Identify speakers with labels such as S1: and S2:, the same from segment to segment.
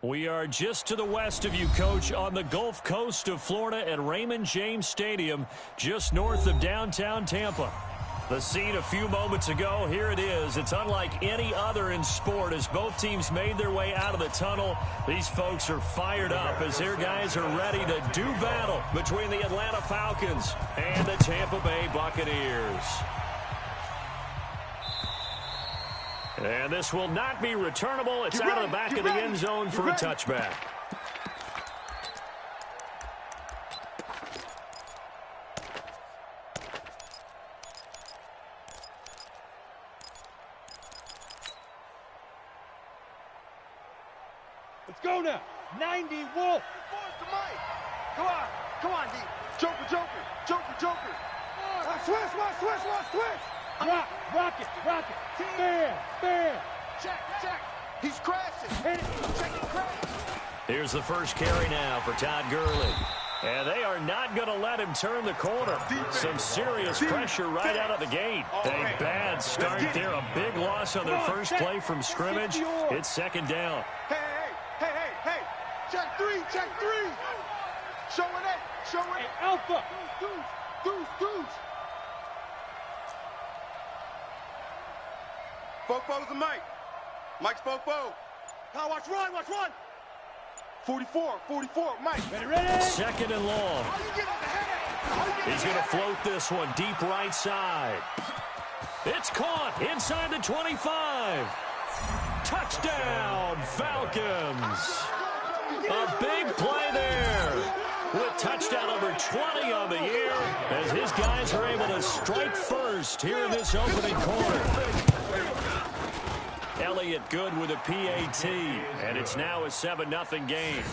S1: We are just to the west of you, Coach, on the Gulf Coast of Florida at Raymond James Stadium, just north of downtown Tampa. The scene a few moments ago, here it is. It's unlike any other in sport as both teams made their way out of the tunnel. These folks are fired up as their guys are ready to do battle between the Atlanta Falcons and the Tampa Bay Buccaneers. And this will not be returnable. It's out of the back of the end zone for a touchback.
S2: Let's go now. 90 Wolf.
S3: Come on, D. Joker. Switch.
S2: Rock it. Fair.
S3: Check. He's crashing.
S2: Hit it.
S3: Check it, crash.
S1: Here's the first carry now for Todd Gurley. And they are not going to let him turn the corner. Some serious pressure right out of the gate. A bad start there. A big loss on their first play from scrimmage. It's second down.
S3: Hey. Check three. Show it.
S2: Hey, Alpha.
S3: Deuce. Fofo's the Mike. Mike's Fofo. Now watch run. 44, Mike.
S2: Ready.
S1: Second and long. He's going to float this one deep right side. It's caught inside the 25. Touchdown, Falcons. A big play there with touchdown number 20 on the year as his guys are able to strike first here in this opening quarter. Elliott good with a PAT, and it's now a 7-0 game.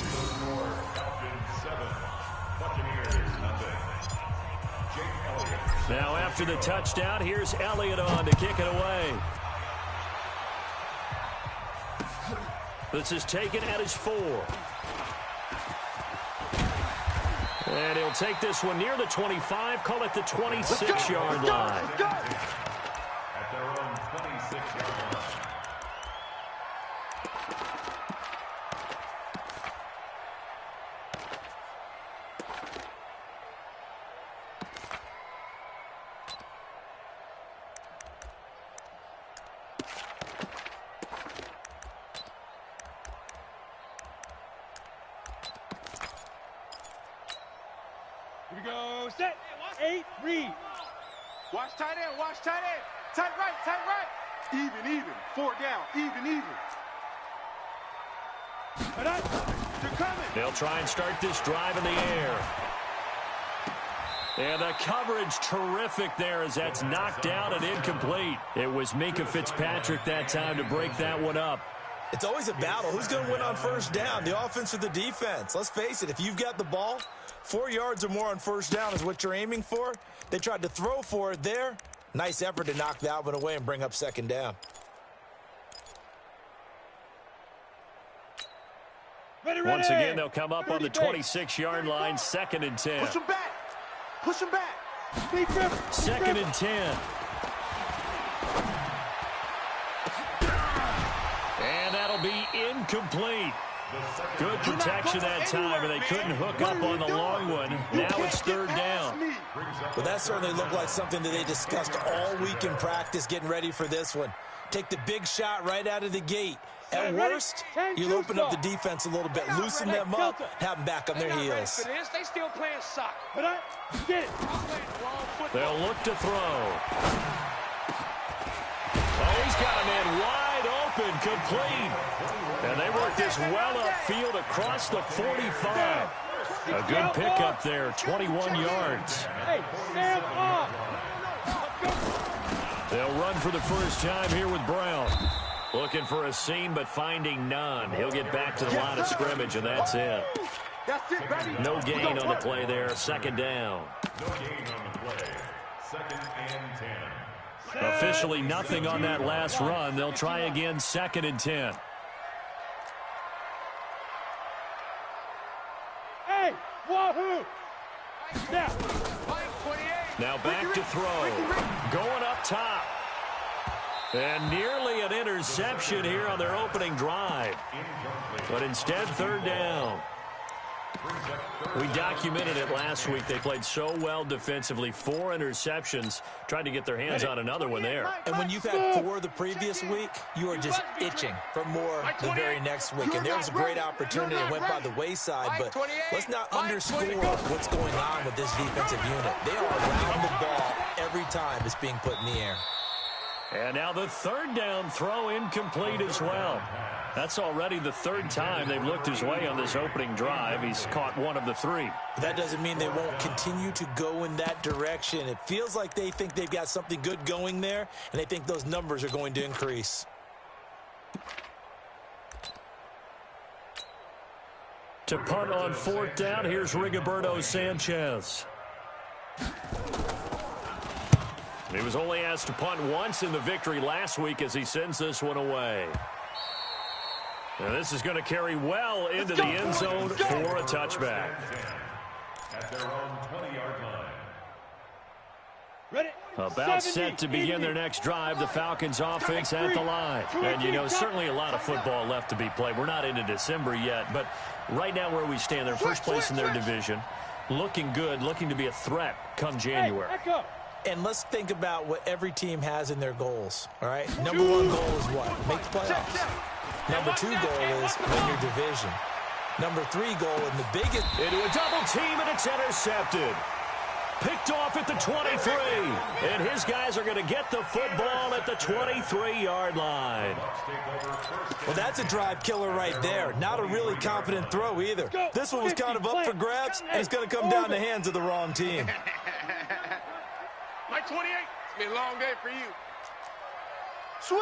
S1: Now after the touchdown, here's Elliott on to kick it away. This is taken at his 4. And he'll take this one near the 25, call it the 26-yard line.
S3: Let's go.
S4: At their own 26-yard line.
S2: Here we go. Set. 8, read.
S3: Watch tight end. Tight right. Even. 4 down. Even. They're coming.
S1: They'll try and start this drive in the air. And the coverage terrific there as that's knocked down and incomplete. It was Minkah Fitzpatrick that time to break that one up.
S5: It's always a battle. Who's going to win on first down, the offense or the defense? Let's face it, if you've got the ball, 4 yards or more on first down is what you're aiming for. They tried to throw for it there. Nice effort to knock that one away and bring up second down.
S2: Ready.
S1: Once again, they'll come up on the 26-yard line, 2nd and 10.
S3: Push him back.
S2: Speed grip.
S1: 2nd and 10. And that'll be incomplete. Good protection that time, and they couldn't hook up on the long one. Now it's 3rd down.
S5: Well, that certainly looked like something that they discussed all week in practice getting ready for this one. Take the big shot right out of the gate. At worst, you'll open up the defense a little bit, loosen them up, have them back on their heels.
S6: They still playing soccer.
S2: Get it.
S1: They'll look to throw. Oh, he's got a man wide open, complete. And they work this well upfield across the 45. A good pickup there, 21 yards.
S2: Hey, stand up.
S1: They'll run for the first time here with Brown. Looking for a seam, but finding none. He'll get back to the line of scrimmage, and that's it. No gain on the play there, 2nd down.
S4: No gain on the play. 2nd and 10.
S1: Officially nothing on that last run. They'll try again, 2nd and 10.
S2: Hey, wahoo.
S1: Now back to throw. Going up top. And nearly an interception here on their opening drive. But instead, third down. We documented it last week. They played so well defensively. 4 interceptions. Tried to get their hands on another one there.
S5: And when you've had 4 the previous week, you are just itching for more the very next week. And there was a great opportunity that went by the wayside. But let's not underscore what's going on with this defensive unit. They are around the ball every time it's being put in the air.
S1: And now the third down throw incomplete as well. That's already the 3rd time they've looked his way on this opening drive. He's caught 1 of the 3.
S5: That doesn't mean they won't continue to go in that direction. It feels like they think they've got something good going there, and they think those numbers are going to increase.
S1: To punt on 4th down, here's Rigoberto Sanchez. He was only asked to punt once in the victory last week as he sends this one away. And this is going to carry well into the end zone for a touchback.
S4: At their own 20-yard line.
S2: Ready?
S1: About set to begin their next drive, the Falcons offense at the line. And, you know, certainly a lot of football left to be played. We're not into December yet, but right now where we stand, they're first place in their division. Looking good, looking to be a threat come January.
S5: And let's think about what every team has in their goals, all right? Number 1 goal is what? Make the playoffs. Number 2 goal is win your division. Number 3 goal, and the biggest...
S1: Into a double team, and it's intercepted. Picked off at the 23. And his guys are going to get the football at the 23-yard line.
S5: Well, that's a drive killer right there. Not a really confident throw either. This one was kind of up for grabs, and it's going to come down in the hands of the wrong team.
S3: My 28. It's been a long day for you. Switch.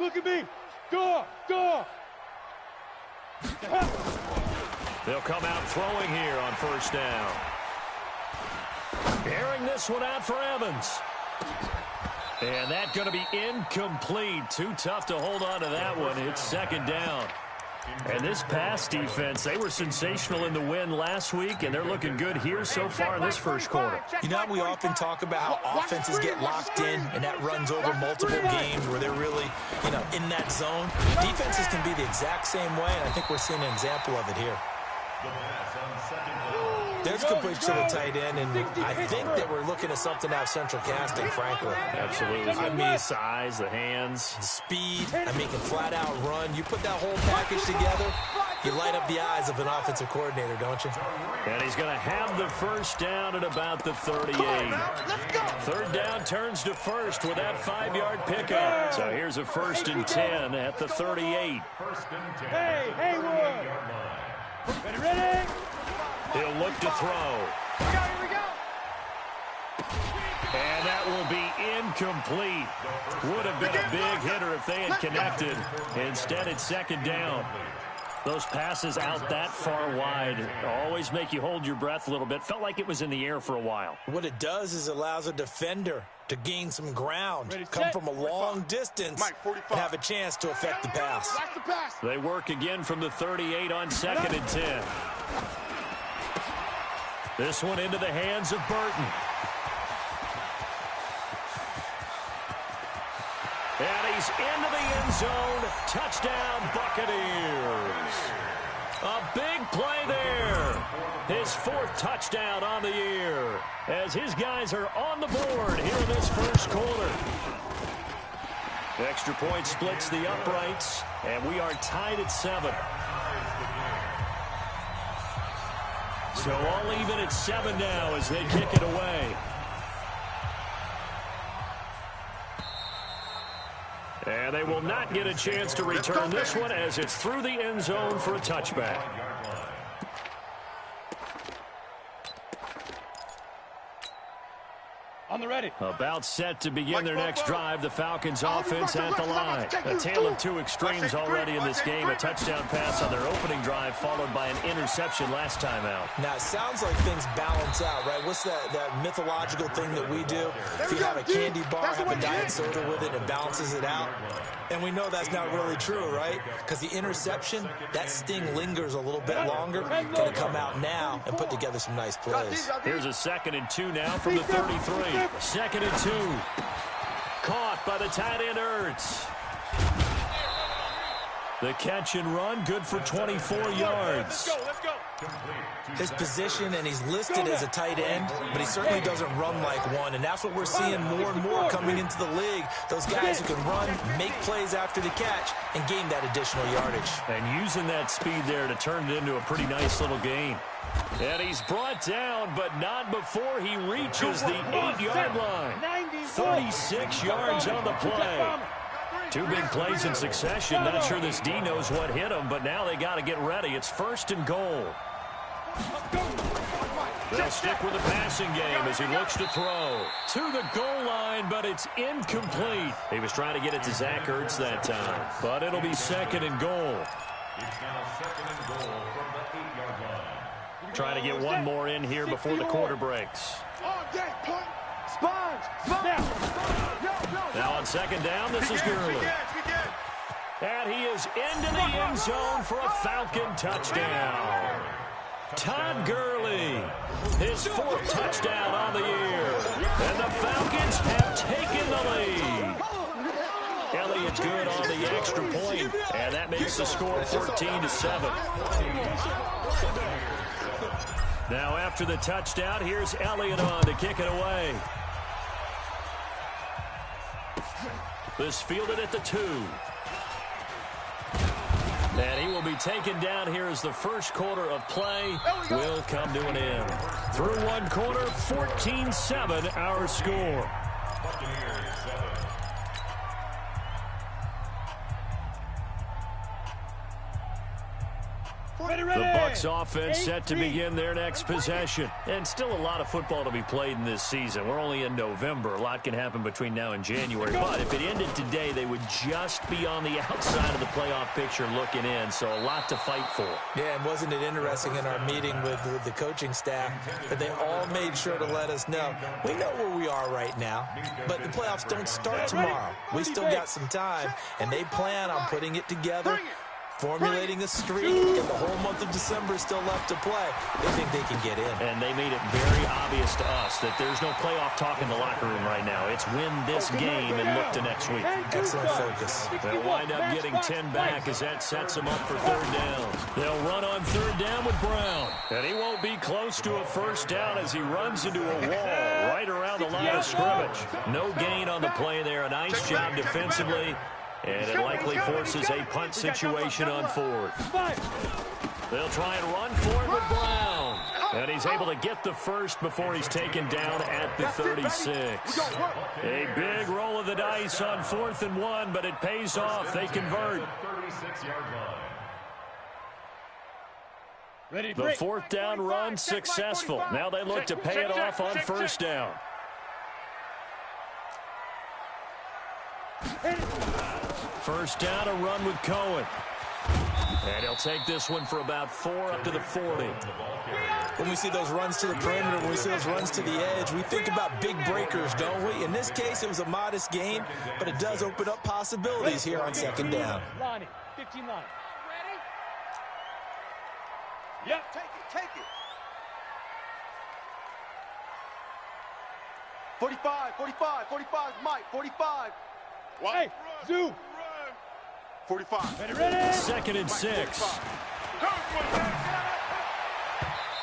S2: Look at me. Go.
S1: They'll come out throwing here on 1st down. Airing this one out for Evans. And that's going to be incomplete. Too tough to hold on to that one. It's 2nd down. And this pass defense, they were sensational in the win last week, and they're looking good here so far in this first quarter.
S5: You know how we often talk about how offenses get locked in, and that runs over multiple games where they're really, you know, in that zone? Defenses can be the exact same way, and I think we're seeing an example of it here. There's a completion to the tight end, and I think that we're looking at something out of central casting, frankly.
S1: Absolutely. I mean, the size, the hands.
S5: The speed. I mean, can flat-out run. You put that whole package together, you light up the eyes of an offensive coordinator, don't you?
S1: And he's going to have the 1st down at about the 38. 3rd down turns to 1st with that 5-yard pickup. So here's a 1st and 10 at the 38.
S2: Hey, Haywood. Ready?
S1: He'll look to throw.
S3: Here we go.
S1: And that will be incomplete. Would have been a big hitter if they had connected. Instead, it's 2nd down. Those passes out that far wide always make you hold your breath a little bit. Felt like it was in the air for a while.
S5: What it does is it allows a defender to gain some ground, come from a long distance, and have a chance to affect the pass.
S1: They work again from the 38 on 2nd and 10. This one into the hands of Burton. And he's into the end zone. Touchdown, Buccaneers. A big play there. His 4th touchdown on the year as his guys are on the board here in this first quarter. Extra point splits the uprights, and we are tied at 7. So all even at 7 now as they kick it away. And they will not get a chance to return this one as it's through the end zone for a touchback.
S2: On the ready.
S1: About set to begin their next drive, the Falcons offense at the line. A tale of 2 extremes already in this game. A touchdown pass on their opening drive followed by an interception last time out.
S5: Now, it sounds like things balance out, right? What's that mythological thing that we do? If you have a candy bar, have a diet soda with it, it balances it out. And we know that's not really true, right? Because the interception, that sting lingers a little bit longer. Going to come out now and put together some nice plays.
S1: Here's a 2nd and 2 now from the 33. 2nd and 2. caught by the tight end Ertz. The catch and run, good for 24 yards.
S3: Let's go.
S5: His position, and he's listed as a tight end, but he certainly doesn't run like one, and that's what we're seeing more and more coming into the league. Those guys who can run, make plays after the catch, and gain that additional yardage.
S1: And using that speed there to turn it into a pretty nice little gain. And he's brought down, but not before he reaches the 8-yard line. 36 yards on the play. Two big plays in succession. Not sure this D knows what hit him, but now they got to get ready. It's 1st and goal. They'll stick with the passing game as he looks to throw. To the goal line, but it's incomplete. He was trying to get it to Zach Ertz that time, but it'll be 2nd and goal.
S4: It's now 2nd and goal from the 8-yard line.
S1: Trying to get one more in here before the quarter breaks. Now on 2nd down, this is Gurley. And he is into the end zone for a Falcon touchdown. Todd Gurley, his 4th touchdown on the year. And the Falcons have taken the lead. Elliott good on the extra point, and that makes the score 14-7. Now after the touchdown, here's Elliott on to kick it away. This fielded at the 2. And he will be taken down here as the first quarter of play will come to an end. Through one quarter, 14-7 our score. The Bucs offense set to begin their next possession. And still a lot of football to be played in this season. We're only in November. A lot can happen between now and January. But if it ended today, they would just be on the outside of the playoff picture looking in. So a lot to fight for.
S5: Yeah, and wasn't it interesting in our meeting with the coaching staff that they all made sure to let us know, we know where we are right now, but the playoffs don't start tomorrow. We still got some time, and they plan on putting it together, formulating a streak, and the whole month of December is still left to play. They think they can get in.
S1: And they made it very obvious to us that there's no playoff talk in the locker room right now. It's win this game and look to next week.
S5: Excellent focus.
S1: They'll wind up getting 10 back as that sets them up for 3rd down. They'll run on 3rd down with Brown. And he won't be close to a 1st down as he runs into a wall right around the line of scrimmage. No gain on the play there. A nice job defensively. And it likely forces a punt situation on 4th. They'll try and run for it with Brown. And he's able to get the 1st before he's taken down at the 36. A big roll of the dice on 4th and 1, but it pays off. They convert. The 4th down run successful. Now they look to pay it off on 1st down. First down, a run with Cohen. And he'll take this one for about 4 up to the 40.
S5: When we see those runs to the perimeter, when we see those runs to the edge, we think about big breakers, don't we? In this case, it was a modest gain, but it does open up possibilities here on 2nd down.
S2: Lonnie, 15 line.
S3: Ready?
S2: Yep.
S3: Take it. 45, Mike, 45.
S2: Hey, Zoo.
S3: 45.
S2: Ready.
S1: 2nd and 6.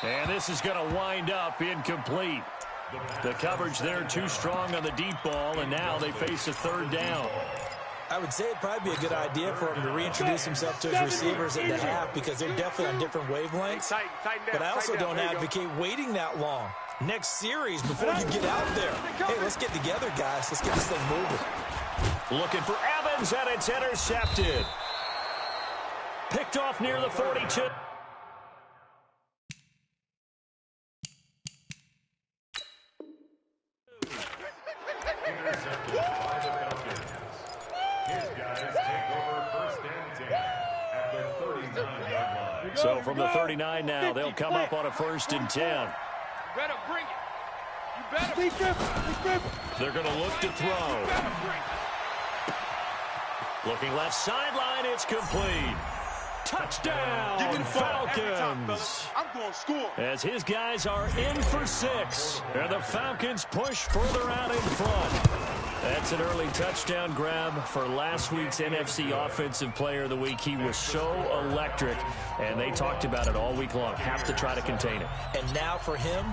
S1: And this is going to wind up incomplete. The coverage there too strong on the deep ball, and now they face a 3rd down.
S5: I would say it'd probably be a good idea for him to reintroduce himself to his receivers at the half because they're definitely on different wavelengths. But I also don't advocate waiting that long. Next series before you get out there. Hey, let's get together, guys. Let's get this thing moving.
S1: Looking for Evans, and it's intercepted. Picked off near the 42.
S4: Intercepted by the Falcons. His guys take over 1st and 10 at the 39-yard line.
S1: So from the 39 now, they'll come up on a 1st and 10.
S3: You better bring it. You better.
S2: Big grip.
S1: They're going to look to throw. Looking left sideline, it's complete. Touchdown, Falcons.
S3: I'm going to score.
S1: As his guys are in for 6. And the Falcons push further out in front. That's an early touchdown grab for last week's NFC Offensive Player of the Week. He was so electric, and they talked about it all week long. Have to try to contain it.
S5: And now for him,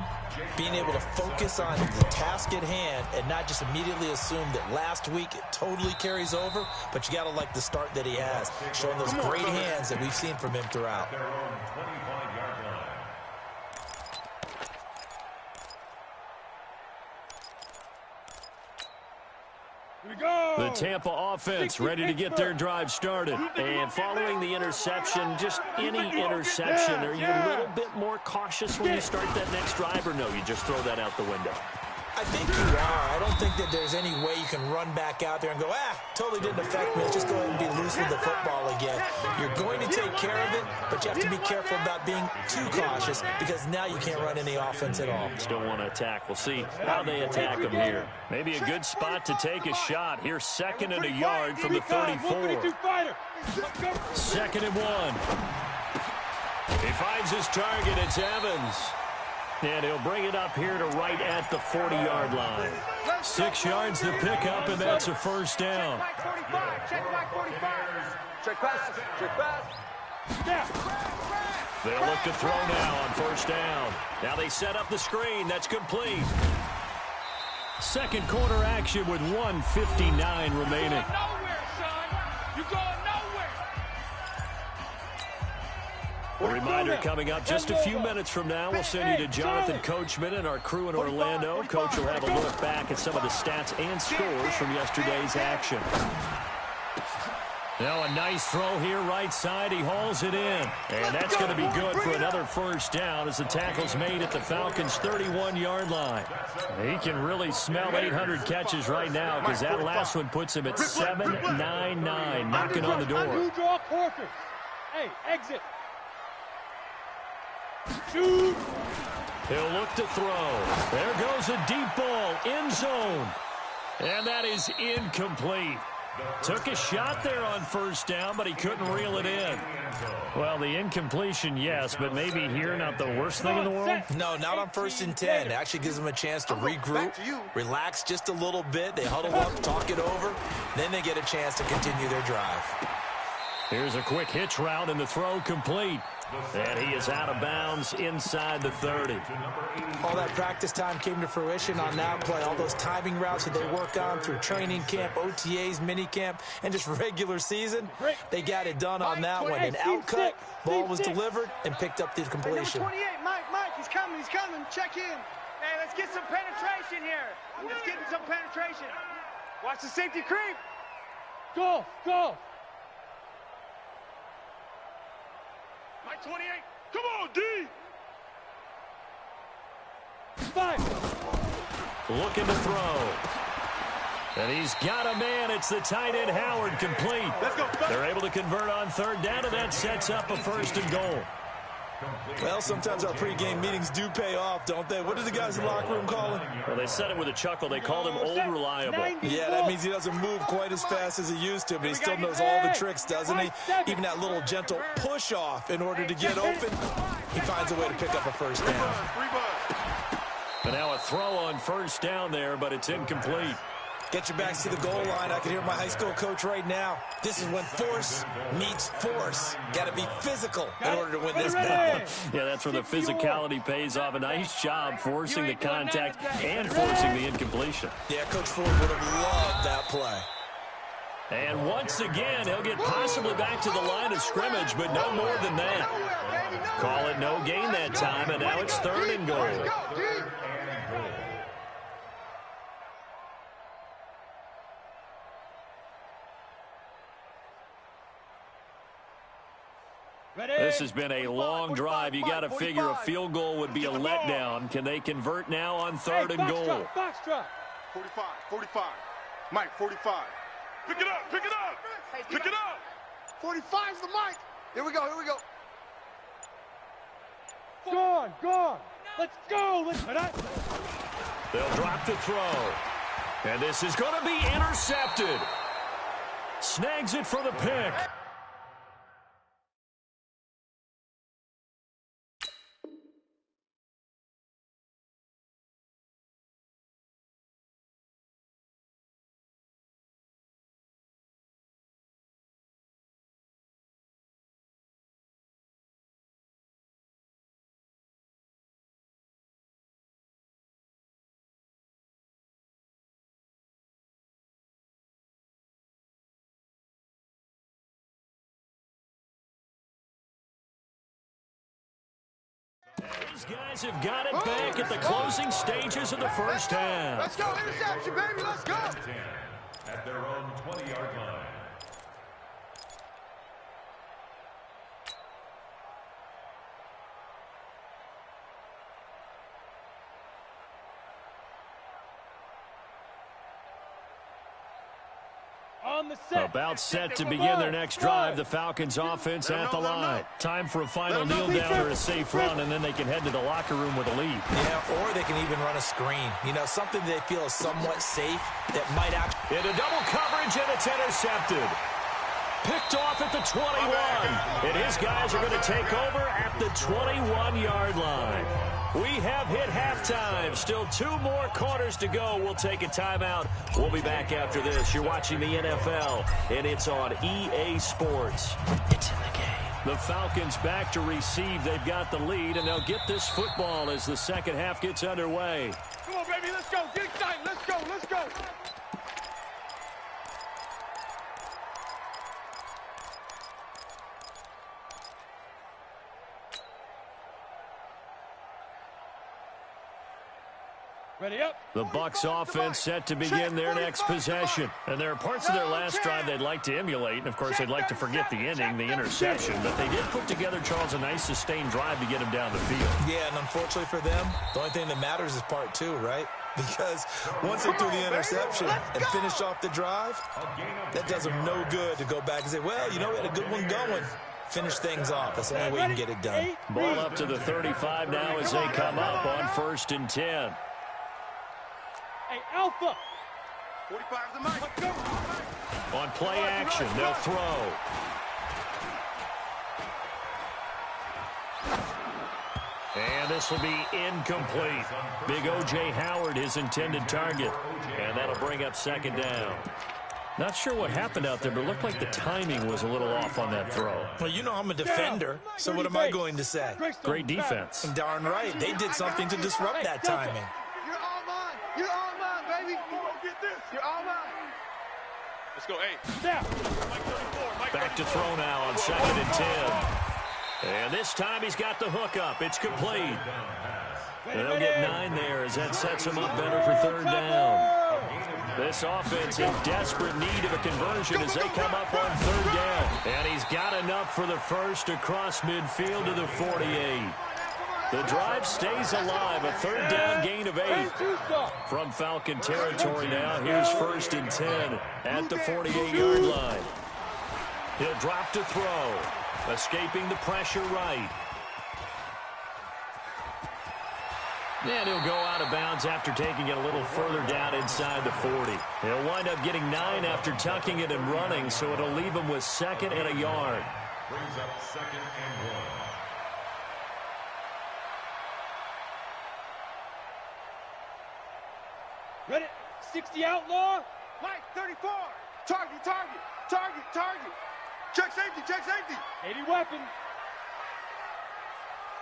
S5: being able to focus on the task at hand and not just immediately assume that last week it totally carries over, but you got to like the start that he has, showing those great hands that we've seen from him throughout.
S4: Their own 25-yard line.
S2: Here we go.
S1: The Tampa offense ready to get their drive started. And following the interception, just any interception, are you a little bit more cautious when you start that next drive, or no, you just throw that out the window?
S5: I think you are. I don't think that there's any way you can run back out there and go, totally didn't affect me. Let's just go ahead and be loose with the football again. You're going to take care of it, but you have to be careful about being too cautious because now you can't run any offense at all.
S1: Still want to attack. We'll see how they attack them here. Maybe a good spot to take a shot. Here's 2nd and a yard from the 34. 2nd and 1. He finds his target. It's Evans. And he'll bring it up here to right at the 40-yard line. 6 yards to pick up, and that's a first down.
S3: Check pass. Check pass.
S1: They'll look to throw now on first down. Now they set up the screen. That's complete. Second quarter action with 1:59 remaining.
S2: Nowhere, son. You're going nowhere.
S1: A reminder coming up just a few minutes from now. We'll send you to Jonathan Coachman and our crew in Orlando. Coach will have a look back at some of the stats and scores from yesterday's action. Now a nice throw here right side. He hauls it in. And that's going to be good for another first down as the tackle's made at the Falcons' 31-yard line. He can really smell 800 catches right now because that last one puts him at 799, knocking on the door.
S2: Hey, exit. Shoot.
S1: He'll look to throw. There goes a deep ball, end zone. And that is incomplete. Took a shot there on first down, but he couldn't reel it in. Well, the incompletion, yes, but maybe here not the worst thing in the world?
S5: No, not on 1st and 10. It actually gives them a chance to regroup, relax just a little bit. They huddle up, talk it over. Then they get a chance to continue their drive.
S1: Here's a quick hitch route and the throw complete. And he is out of bounds inside the 30.
S5: All that practice time came to fruition on that play. All those timing routes that they work on through training camp, OTAs, mini camp, and just regular season, they got it done on that one. An outcut, ball was delivered, and picked up the completion.
S3: Number 28, Mike, he's coming. Check in. Hey, let's get some penetration here. Let's get some penetration. Watch the safety creep.
S2: Go.
S3: Mike 28, come on, D!
S2: 5.
S1: Looking to throw. And he's got a man. It's the tight end, Howard, complete.
S3: Let's go.
S1: They're able to convert on third down, and that sets up a 1st and goal.
S5: Well, sometimes our pregame meetings do pay off, don't they? What do the guys in the locker room call him?
S1: Well, they said it with a chuckle. They called him Old Reliable.
S5: Yeah, that means he doesn't move quite as fast as he used to, but he still knows all the tricks, doesn't he? Even that little gentle push-off in order to get open, he finds a way to pick up a first down.
S1: And now a throw on first down there, but it's incomplete.
S5: Get your backs to the goal line. I can hear my high school coach right now. This is when force meets force. Got to be physical in order to win this battle.
S1: Yeah, that's where the physicality pays off. A nice job forcing the contact and forcing the incompletion.
S5: Yeah, Coach Ford would have loved that play.
S1: And once again, he'll get possibly back to the line of scrimmage, but no more than that. Call it no gain that time, and now it's 3rd and goal. This has been a long drive. You got to figure a field goal would be a letdown. Can they convert now on 3rd and goal?
S3: 45. Mike, 45. Pick it up. Pick it up. 45's the Mike. Here we go.
S2: Go on. Let's go.
S1: They'll drop the throw. And this is going to be intercepted. Snags it for the pick. These guys have got it back at the closing stages of the first half.
S3: Let's go, interception, baby, let's go.
S4: 10 at their own 20-yard line.
S1: About set to begin their next drive. The Falcons offense at the line. Time for a final kneel down or a safe run, and then they can head to the locker room with a lead.
S5: Yeah, or they can even run a screen. You know, something they feel is somewhat safe that might actually...
S1: Into double coverage, and it's intercepted. Picked off at the 21. And his guys are going to take over at the 21-yard line. We have hit halftime. Still 2 more quarters to go. We'll take a timeout. We'll be back after this. You're watching the NFL, and it's on EA Sports. It's in the game. The Falcons back to receive. They've got the lead, and they'll get this football as the second half gets underway.
S3: Come on, baby, let's go. Get excited. Let's go, let's go. Ready up.
S1: The Bucs offense set to begin their next possession. And there are parts of their last drive they'd like to emulate. And, of course, they'd like to forget the ending, the interception. But they did put together, Charles, a nice sustained drive to get him down the field.
S5: Yeah, and unfortunately for them, the only thing that matters is part 2, right? Because once they threw the interception and finished off the drive, that does them no good to go back and say, well, you know, we had a good one going. Finish things off. That's the only way you can get it done.
S1: Ball up to the 35 now as they come up on 1st and 10.
S2: Hey, Alpha.
S3: 45 is the mic. Let's go.
S1: On play action, they'll throw. And this will be incomplete. Big O.J. Howard, his intended target. And that'll bring up 2nd down. Not sure what happened out there, but it looked like the timing was a little off on that throw.
S5: Well, you know I'm a defender, so what am I going to say?
S1: Great defense.
S5: And darn right, they did something to disrupt that timing.
S3: You're all mine. You're all mine, baby. Get this. You're all mine. Let's go, 8.
S2: Now.
S1: Back to throw now on 2nd and 10. And this time he's got the hook up. It's complete. And they'll get 9 there as that sets him up better for 3rd down. This offense in desperate need of a conversion as they come up on 3rd down. And he's got enough for the first across midfield to the 48. The drive stays alive, a 3rd down gain of 8. From Falcon territory now, here's 1st and 10 at the 48-yard line. He'll drop to throw, escaping the pressure right. And he'll go out of bounds after taking it a little further down inside the 40. He'll wind up getting 9 after tucking it and running, so it'll leave him with 2nd and a yard.
S4: Brings up 2nd and 1.
S2: Ready? 60 outlaw.
S3: Mike, 34. Target, target, target, target. Check safety, check safety.
S2: 80 weapon.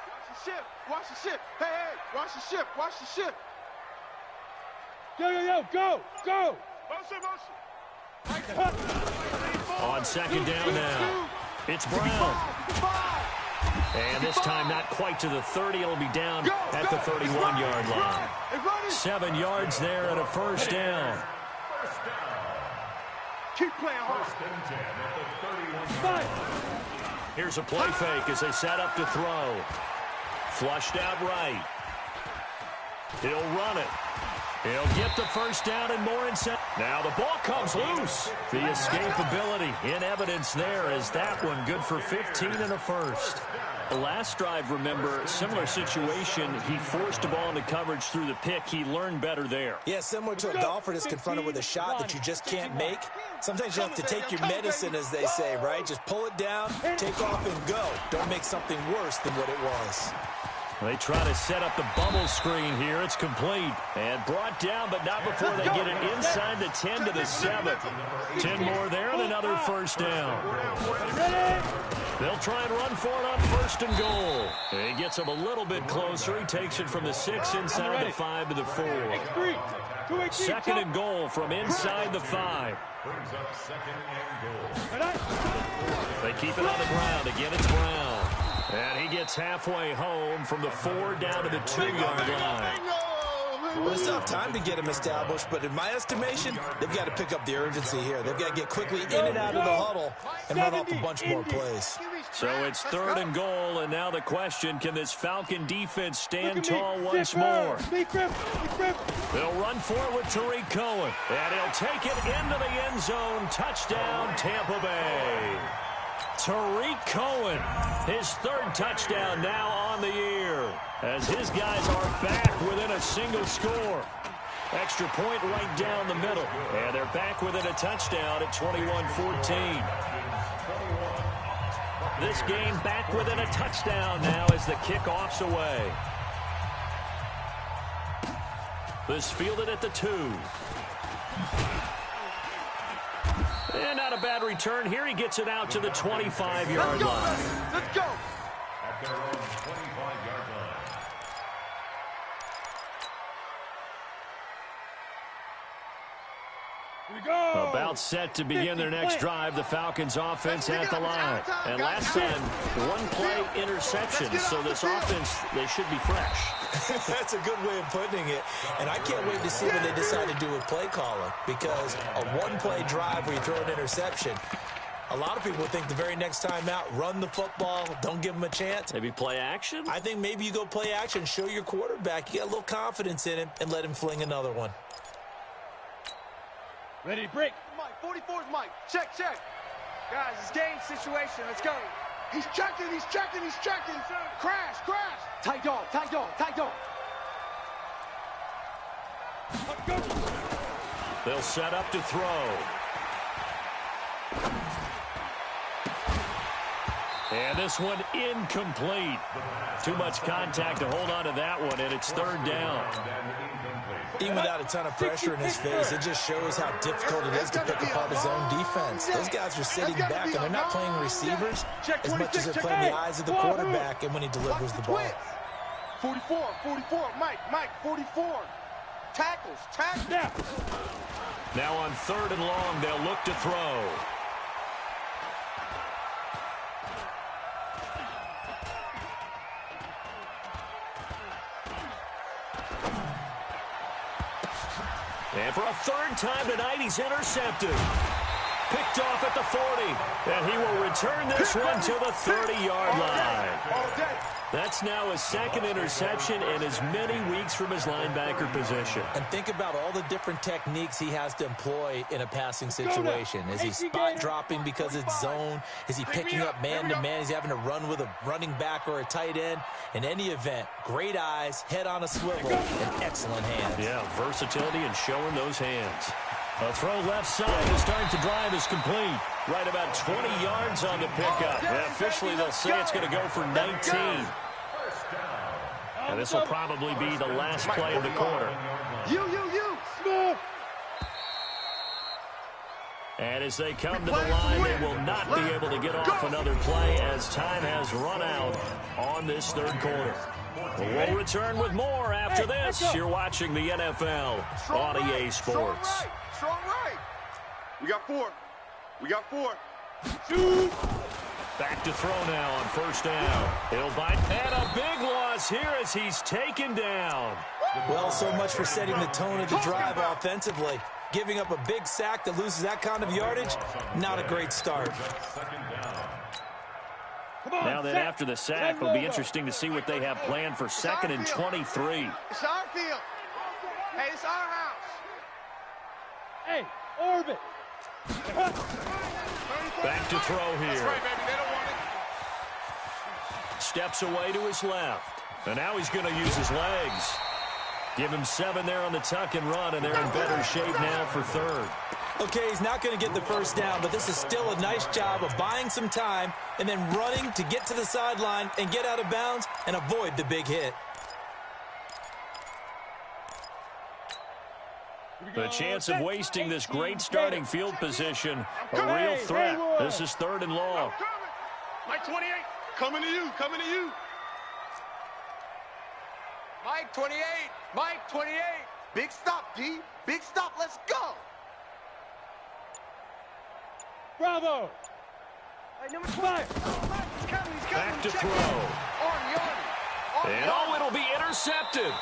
S3: Watch the ship, watch the ship. Hey, hey, watch the ship, watch the ship.
S2: Yo, yo, yo, go, go.
S3: Motion, motion.
S1: On 2nd down now, it's Brown. And this time not quite to the 30. It'll be down at the 31-yard line. 7 yards there and a 1st down.
S3: Keep playing hard.
S4: 1st and 10 at the 31.
S1: Here's a play fake as they set up to throw. Flushed out right. He'll run it. He'll get the 1st down and more inside. Now the ball comes loose. The escapability in evidence there is that one good for 15 and a 1st. The last drive, remember, similar situation. He forced the ball into coverage through the pick. He learned better there.
S5: Yeah, similar to a golfer that's confronted with a shot that you just can't make. Sometimes you have to take your medicine, as they say, right? Just pull it down, take off, and go. Don't make something worse than what it was.
S1: They try to set up the bubble screen here. It's complete. And brought down, but not before they get it inside the 10 to the 7. 10 more there and another 1st down. They'll try and run for it on 1st and goal. And he gets him a little bit closer. He takes it from the 6 inside the 5 to the 4. 2nd and goal from inside the 5.
S4: Brings up 2nd and goal.
S1: They keep it on the ground. Again, it's Brown. And he gets halfway home from the 4 down to the 2-yard line.
S5: Well, it's a tough time to get him established, but in my estimation, they've got to pick up the urgency here. They've got to get quickly in and out of the huddle and run off a bunch more plays.
S1: So it's 3rd and goal, and now the question, can this Falcon defense stand tall once more? They'll run for it with Tariq Cohen, and he'll take it into the end zone. Touchdown, Tampa Bay. Tariq Cohen, his 3rd touchdown now on the year, as his guys are back within a single score. Extra point right down the middle, and they're back within a touchdown at 21-14. This game back within a touchdown now as the kickoff's away. This fielded at the 2. And not a bad return here. He gets it out to the 25-yard line.
S3: Let's go.
S4: At their own 25-yard line.
S2: Here we go.
S1: About set to begin their next drive, the Falcons offense at the line. And last time, 1-play interception, so this offense, they should be fresh.
S5: That's a good way of putting it. And I can't wait to see what they decide to do with play calling, because a 1-play drive where you throw an interception, a lot of people think the very next time out, run the football, don't give them a chance.
S1: Maybe play action?
S5: I think maybe you go play action, show your quarterback, you got a little confidence in him, and let him fling another one.
S2: Ready to break.
S3: Mike, 44's Mike. Check. Guys, it's game situation. Let's go. He's checking. Crash. Tight dog.
S2: Let's go.
S1: They'll set up to throw. And this one incomplete. Too much contact to hold on to that one, and it's 3rd down.
S5: Even without a ton of pressure in his face, it just shows how difficult it is to pick apart his own defense. Those guys are sitting back, and they're not playing receivers as much as they're playing the eyes of the quarterback and when he delivers the ball.
S3: 44, Mike, 44. Tackles.
S1: Now on 3rd and long, they'll look to throw. And for a 3rd time tonight, he's intercepted. Picked off at the 40. And he will return this one to the 30-yard line. That's now his 2nd interception in as many weeks from his linebacker position.
S5: And think about all the different techniques he has to employ in a passing situation. Is he spot dropping because it's zone? Is he picking up man-to-man? Is he having to run with a running back or a tight end? In any event, great eyes, head on a swivel, and excellent hands.
S1: Yeah, versatility and showing those hands. A throw left side to start the drive is complete. Right about 20 yards on the pickup. And officially, they'll say it's going to go for 19. And this will probably be the last play of the quarter.
S3: You.
S1: And as they come to the line, they will not be able to get off another play as time has run out on this 3rd quarter. We'll return with more after this. You're watching the NFL on EA Sports.
S3: Strong right. We got 4.
S2: Shoot.
S1: Back to throw now on 1st down. He'll bite. And a big loss here as he's taken down.
S5: Well, so much for setting the tone of the drive offensively. Giving up a big sack that loses that kind of yardage, not a great start.
S1: Now then, after the sack, it'll be interesting to see what they have planned for 2nd and 23.
S3: It's our field. Hey, it's our house.
S2: Hey, orbit.
S1: Back to throw here.
S3: That's right, baby. They don't want it.
S1: Steps away to his left. And now he's going to use his legs. Give him 7 there on the tuck and run, and they're in better shape now for 3rd.
S5: Okay, he's not going to get the 1st down, but this is still a nice job of buying some time and then running to get to the sideline and get out of bounds and avoid the big hit.
S1: The chance of wasting this great starting field position, a real threat. This is 3rd and long.
S3: Mike 28, coming to you. Mike 28. Big stop, D. Big stop. Let's go.
S2: Bravo.
S3: Hey, number 5.
S1: Back to throw. And it'll be intercepted.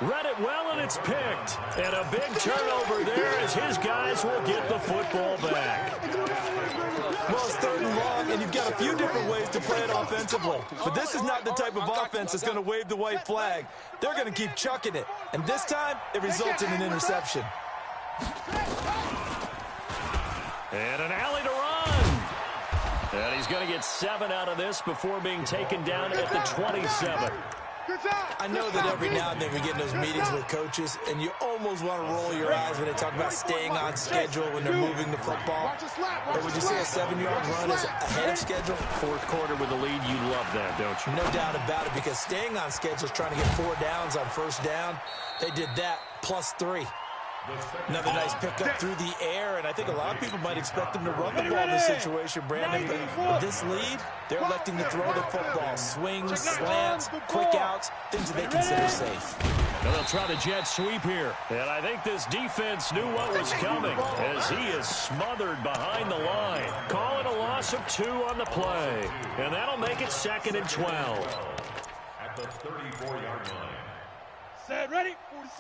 S1: Read it well, and it's picked. And a big turnover there as his guys will get the football back.
S5: Well, it's 3rd and long, and you've got a few different ways to play it offensively. But this is not the type of offense that's going to wave the white flag. They're going to keep chucking it. And this time, it results in an interception.
S1: And an alley to run. And he's going to get 7 out of this before being taken down at the 27.
S5: I know that every now and then we get in those meetings with coaches, and you almost want to roll your eyes when they talk about staying on schedule when they're moving the football. But would you say a 7-yard run is ahead of schedule?
S1: 4th quarter with the lead, you love that, don't you?
S5: No doubt about it, because staying on schedule is trying to get 4 downs on 1st down. They did that plus 3. Another nice pickup through the air, and I think a lot of people might expect them to run the ball in this situation, Brandon. But with this lead, they're electing to throw the football. Swings, slants, quick outs, things that they consider safe.
S1: Now they'll try the jet sweep here. And I think this defense knew what was coming as he is smothered behind the line. Calling a loss of 2 on the play. And that'll make it 2nd and 12.
S4: At the 34-yard line.
S2: Set, ready,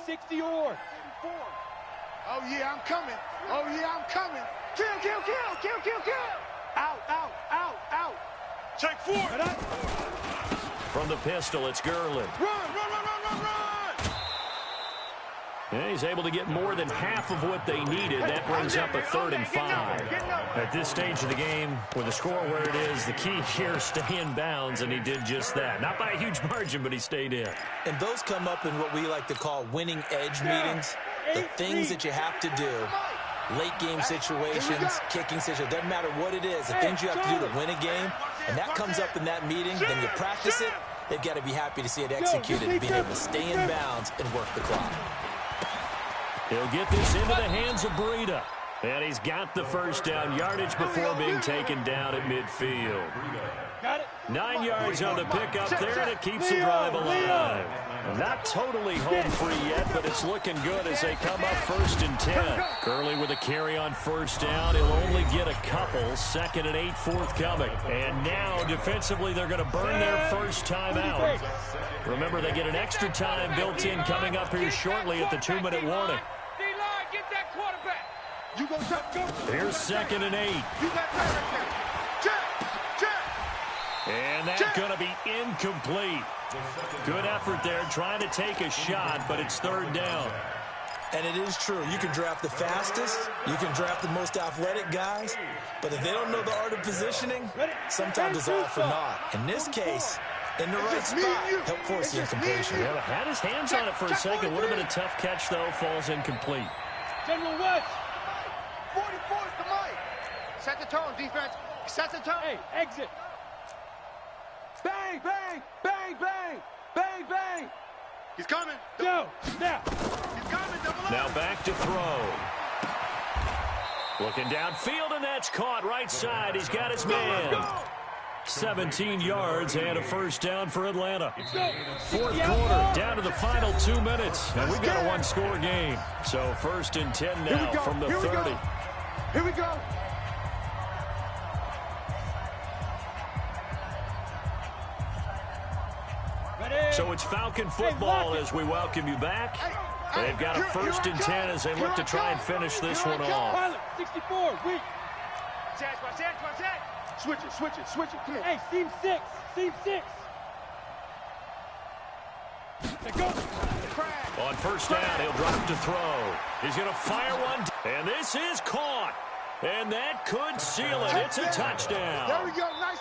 S2: 60 or.
S3: Oh, yeah, I'm coming. Oh, yeah, I'm coming. Kill, kill, kill, kill, kill, kill. Out, out, out, out.
S2: Check 4.
S1: From the pistol, it's Gurley.
S3: Run, run, run, run, run, run.
S1: And he's able to get more than half of what they needed. That brings up a 3rd and 5. At this stage of the game, with the score where it is, the key here, stay in bounds, and he did just that. Not by a huge margin, but he stayed in.
S5: And those come up in what we like to call winning edge meetings. The things that you have to do, late game situations, kicking situations, doesn't matter what it is, the things you have to do to win a game, and that comes up in that meeting, then you practice it, they've got to be happy to see it executed, being able to stay in bounds and work the clock.
S1: He'll get this into the hands of Breida. And he's got the 1st down yardage before being taken down at midfield. 9 yards on the pickup there, and it keeps the drive alive. Not totally home free yet, but it's looking good as they come up 1st and 10. Gurley with a carry on 1st down. He'll only get a couple. 2nd and 8 forthcoming. And now, defensively, they're going to burn their 1st time out. Remember, they get an extra time built in coming up here shortly at the 2-minute warning.
S3: D-line, get that quarterback. You go, go.
S1: Here's 2nd and 8.
S3: You got that right there. Check, check.
S1: And that's going to be incomplete. Good effort there, trying to take a shot, but it's 3rd down.
S5: And it is true. You can draft the fastest. You can draft the most athletic guys. But if they don't know the art of positioning, sometimes it's all for naught. In this case, in the right spot, help force the incompletion.
S1: Yeah, had his hands on it for a second. Would have been a tough catch, though. Falls incomplete.
S2: General West.
S3: 44 is the mic. Set the tone, defense. Set the tone.
S2: Hey, exit. Bang, bang, bang, bang, bang, bang.
S3: He's coming.
S2: Go, now.
S3: He's coming, double up.
S1: Now back to throw. Looking downfield, and that's caught right side. He's got his man. 17 yards and a 1st down for Atlanta. 4th quarter, down to the final 2 minutes. And we've got a 1-score game. So 1st and 10 now from the 30.
S3: Here we go.
S1: So it's Falcon football as we welcome you back. They've got a 1st and 10 as they look to try and finish this one off.
S2: Pilot, 64, weak.
S3: Switch it, switch it, switch it. Come on.
S2: Hey, seam 6, seam 6. Go.
S1: On 1st down, he'll drop to throw. He's going to fire one, and this is caught. And that could seal it. It's a touchdown.
S3: There we go, nice.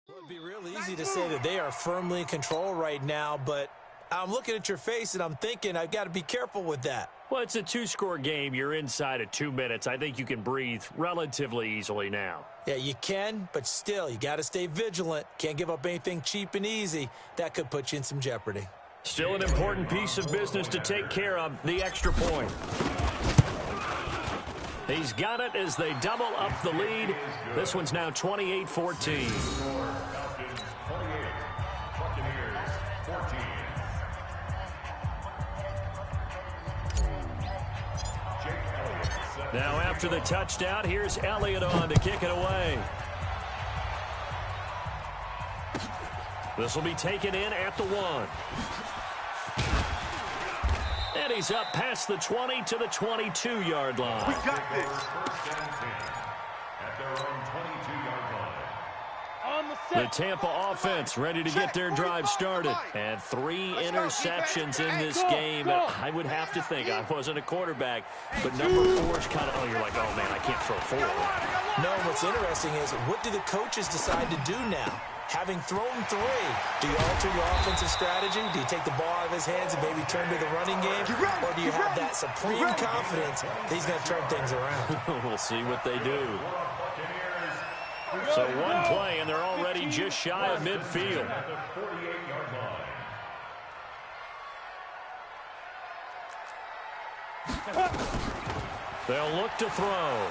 S5: It'd be real easy to say that they are firmly in control right now, but I'm looking at your face and I'm thinking I've got to be careful with that.
S1: Well, it's a 2-score game. You're inside of 2 minutes. I think you can breathe relatively easily now.
S5: Yeah, you can, but still, you got to stay vigilant. Can't give up anything cheap and easy. That could put you in some jeopardy.
S1: Still an important piece of business to take care of, the extra point. He's got it as they double up the lead. This one's now 28-14. Now after the touchdown, here's Elliott on to kick it away. This will be taken in at the 1. And he's up past the 20 to the 22-yard line.
S3: We got this.
S4: First and 10 at their own 22-yard line.
S2: On the
S1: The
S2: set.
S1: Tampa offense ready to get their drive started. And 3 interceptions in this game. I would have to think, I wasn't a quarterback, but number 4 is kind of, oh, you're like, oh, man, I can't throw 4.
S5: No, what's interesting is, what do the coaches decide to do now? Having thrown 3, do you alter your offensive strategy? Do you take the ball out of his hands and maybe turn to the running game? Or do you have that supreme confidence that he's going to turn things around?
S1: We'll see what they do. So 1 play, and they're already just shy of midfield.
S4: At the 48-yard line.
S1: They'll look to throw.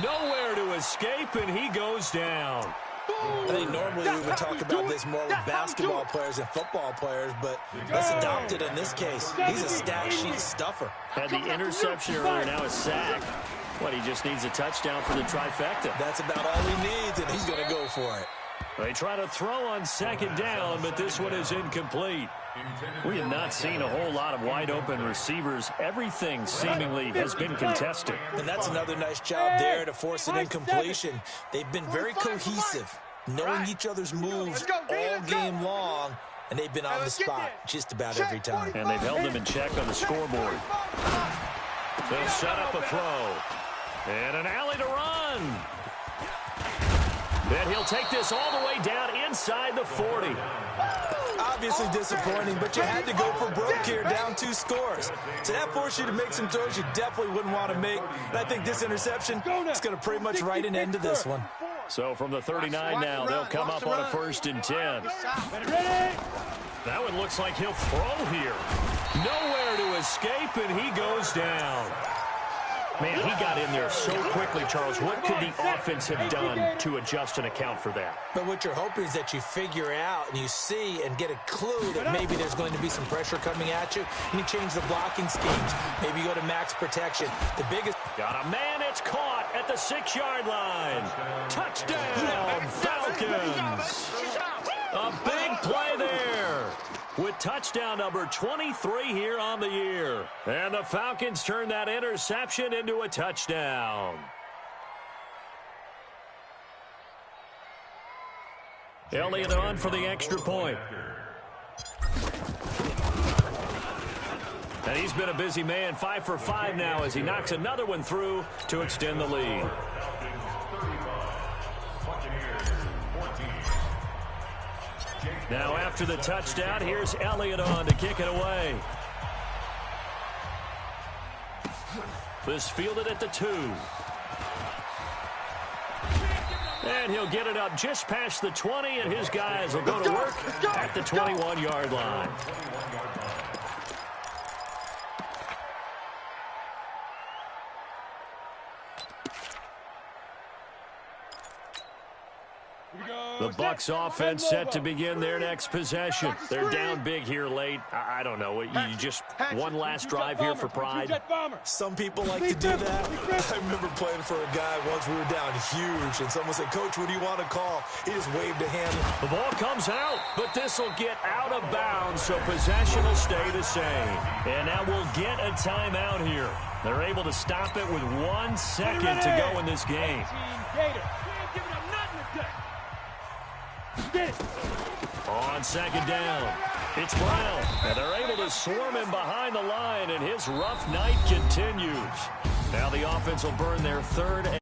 S1: Nowhere to escape, and he goes down.
S5: I think normally we would talk about this more with basketball players and football players, but let's adopt it in this case. He's a stat sheet stuffer.
S1: Had the interception earlier, now a sack. What, he just needs a touchdown for the trifecta.
S5: That's about all he needs, and he's going to go for it.
S1: They try to throw on 2nd down, but this one is incomplete. We have not seen a whole lot of wide-open receivers. Everything seemingly has been contested.
S5: And that's another nice job there to force an incompletion. They've been very cohesive, knowing each other's moves all game long, and they've been on the spot just about every time.
S1: And they've held them in check on the scoreboard. They'll set up a throw. And an alley to run. And he'll take this all the way down inside the 40.
S5: Obviously disappointing, but you had to go for broke here, down 2 scores. So that forced you to make some throws you definitely wouldn't want to make. And I think this interception is going to pretty much write an end to this one.
S1: So from the 39 now, they'll come up on a 1st and 10. That one looks like he'll throw here. Nowhere to escape, and he goes down. Man, he got in there so quickly, Charles. What could the offense have done to adjust and account for that?
S5: But what you're hoping is that you figure out and you see and get a clue that maybe there's going to be some pressure coming at you, and you change the blocking schemes. Maybe you go to max protection. The biggest...
S1: Got a man, it's caught at the 6-yard line. Touchdown, Falcons. A big play there. With touchdown number 23 here on the year. And the Falcons turn that interception into a touchdown. Elliott on for the extra point. And he's been a busy man, 5 for 5 now as he knocks another one through to extend the lead. Now after the touchdown, here's Elliott on to kick it away. This fielded at the 2. And he'll get it up just past the 20, and his guys will go to work at the 21-yard line. The Bucs offense set to begin their next possession. They're down big here late. I don't know. You just one last drive here for pride.
S5: Some people like to do that. I remember playing for a guy once. We were down huge, and someone said, "Coach, what do you want to call?" He just waved a hand.
S1: The ball comes out, but this will get out of bounds, so possession will stay the same. And now we'll get a timeout here. They're able to stop it with 1 second to go in this game. On 2nd down, it's Brown, and they're able to swarm him behind the line, and his rough night continues. Now the offense will burn their 3rd